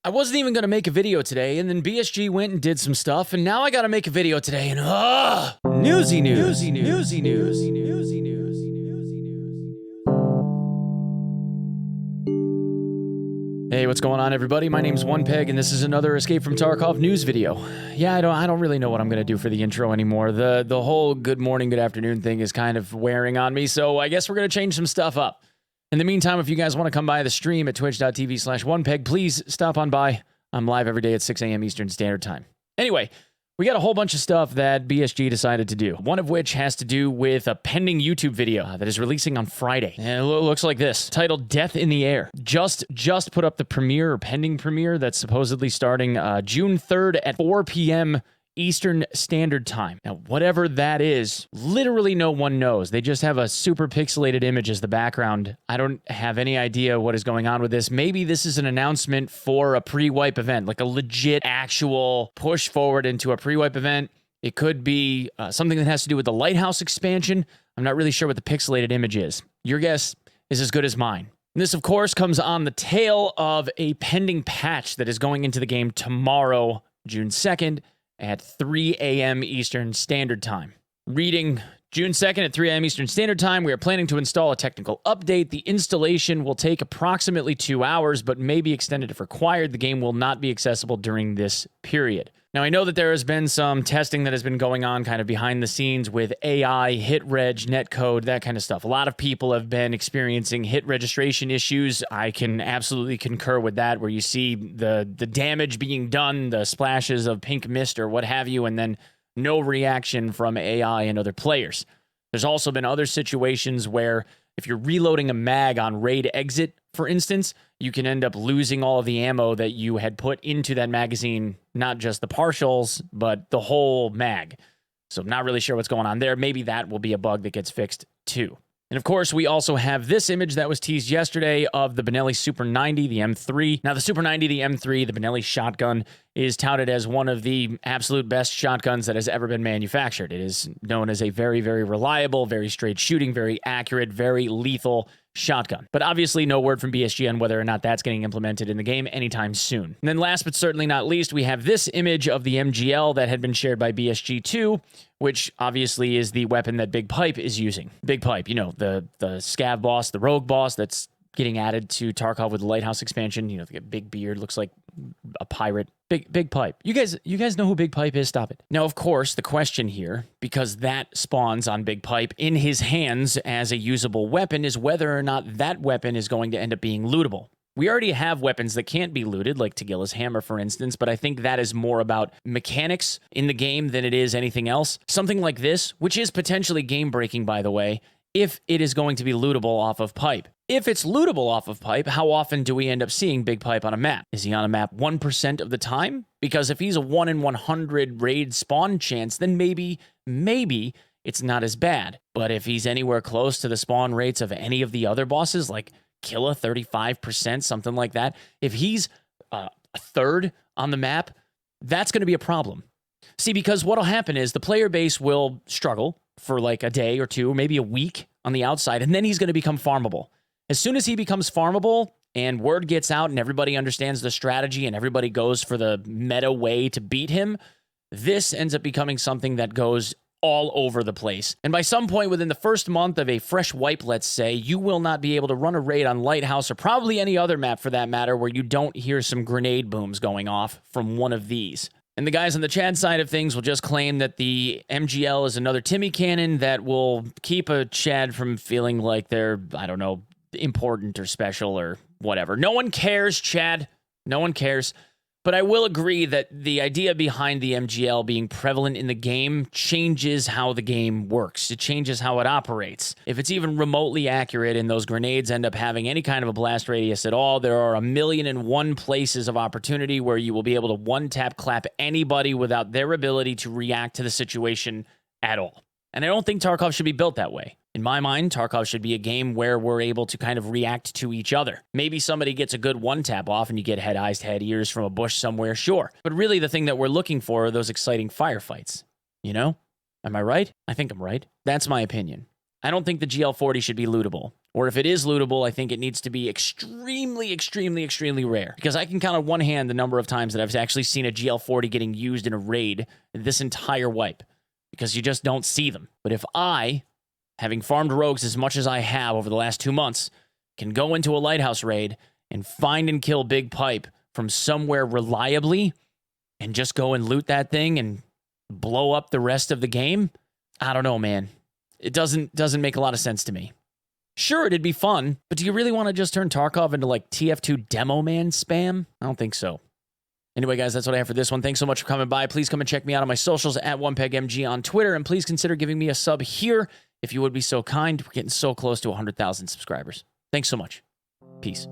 I wasn't even going to make a video today, and then BSG went and did some stuff, and now I got to make a video today, and newsy news. Hey, what's going on, everybody? My name's Onepeg, and this is another Escape from Tarkov news video. Yeah, I don't really know what I'm going to do for the intro anymore. The whole good morning, good afternoon thing is kind of wearing on me, so I guess we're going to change some stuff up. In the meantime, if you guys want to come by the stream at twitch.tv/onepeg, please stop on by. I'm live every day at 6 a.m. Eastern Standard Time. Anyway, we got a whole bunch of stuff that BSG decided to do, one of which has to do with a pending YouTube video that is releasing on Friday. And it looks like this, titled Death in the Air. Just put up the premiere or pending premiere that's supposedly starting June 3rd at 4 p.m. Eastern Standard Time. Now, whatever that is, literally no one knows. They just have a super pixelated image as the background. I don't have any idea what is going on with this. Maybe this is an announcement for a pre-wipe event, like a legit, actual push forward into a pre-wipe event. It could be something that has to do with the Lighthouse expansion. I'm not really sure what the pixelated image is. Your guess is as good as mine. And this, of course, comes on the tail of a pending patch that is going into the game tomorrow, June 2nd, at 3 a.m. Eastern Standard Time. Reading June 2nd at 3 a.m. Eastern Standard Time, we are planning to install a technical update. The installation will take approximately 2 hours, but may be extended if required. The game will not be accessible during this period. Now, I know that there has been some testing that has been going on kind of behind the scenes with AI, hit reg, netcode, that kind of stuff. A lot of people have been experiencing hit registration issues. I can absolutely concur with that, where you see the damage being done, the splashes of pink mist or what have you, and then no reaction from AI and other players. There's also been other situations where if you're reloading a mag on raid exit, for instance, you can end up losing all of the ammo that you had put into that magazine, not just the partials, but the whole mag. So I'm not really sure what's going on there. Maybe that will be a bug that gets fixed too. And of course, we also have this image that was teased yesterday of the Benelli Super 90, the M3. Now, the Super 90, the M3, the Benelli shotgun, is touted as one of the absolute best shotguns that has ever been manufactured. It is known as a very, very reliable, very straight shooting, very accurate, very lethal shotgun. But obviously, no word from BSG on whether or not that's getting implemented in the game anytime soon. And then last but certainly not least, we have this image of the MGL that had been shared by BSG too, which obviously is the weapon that Big Pipe is using. Big Pipe, you know, the scav boss, the rogue boss that's getting added to Tarkov with the Lighthouse expansion. You know, the big beard, looks like a pirate. Big Pipe. You guys know who Big Pipe is? Stop it. Now, of course, the question here, because that spawns on Big Pipe in his hands as a usable weapon, is whether or not that weapon is going to end up being lootable. We already have weapons that can't be looted, like Tagilla's hammer, for instance, but I think that is more about mechanics in the game than it is anything else. Something like this, which is potentially game-breaking, by the way, if it is going to be lootable off of Pipe. If it's lootable off of Pipe, how often do we end up seeing Big Pipe on a map? Is he on a map 1% of the time? Because if he's a 1 in 100 raid spawn chance, then maybe it's not as bad. But if he's anywhere close to the spawn rates of any of the other bosses, like Killa 35%, something like that, if he's a third on the map, that's going to be a problem. See, because what'll happen is the player base will struggle for like a day or two, maybe a week on the outside, and then he's going to become farmable. As soon as he becomes farmable and word gets out and everybody understands the strategy and everybody goes for the meta way to beat him, this ends up becoming something that goes all over the place. And by some point within the first month of a fresh wipe, let's say, you will not be able to run a raid on Lighthouse or probably any other map for that matter where you don't hear some grenade booms going off from one of these. And the guys on the Chad side of things will just claim that the MGL is another Timmy cannon that will keep a Chad from feeling like they're, I don't know, important or special or whatever. No one cares, Chad. No one cares. But I will agree that the idea behind the MGL being prevalent in the game changes how the game works. It changes how it operates. If it's even remotely accurate and those grenades end up having any kind of a blast radius at all, there are 1,000,001 places of opportunity where you will be able to one-tap clap anybody without their ability to react to the situation at all. And I don't think Tarkov should be built that way. In my mind, Tarkov should be a game where we're able to kind of react to each other. Maybe somebody gets a good one-tap off and you get head eyes, head ears from a bush somewhere, sure. But really the thing that we're looking for are those exciting firefights. You know? Am I right? I think I'm right. That's my opinion. I don't think the GL40 should be lootable. Or if it is lootable, I think it needs to be extremely, extremely, extremely rare. Because I can count on one hand the number of times that I've actually seen a GL40 getting used in a raid this entire wipe. Because you just don't see them. But if I, having farmed rogues as much as I have over the last 2 months, can go into a lighthouse raid and find and kill Big Pipe from somewhere reliably and just go and loot that thing and blow up the rest of the game, I don't know, man. It doesn't make a lot of sense to me. Sure, it'd be fun, but do you really want to just turn Tarkov into like TF2 demo man spam? I don't think so. Anyway, guys, that's what I have for this one. Thanks so much for coming by. Please come and check me out on my socials at OnePegMG on Twitter, and please consider giving me a sub here if you would be so kind. We're getting so close to 100,000 subscribers. Thanks so much. Peace.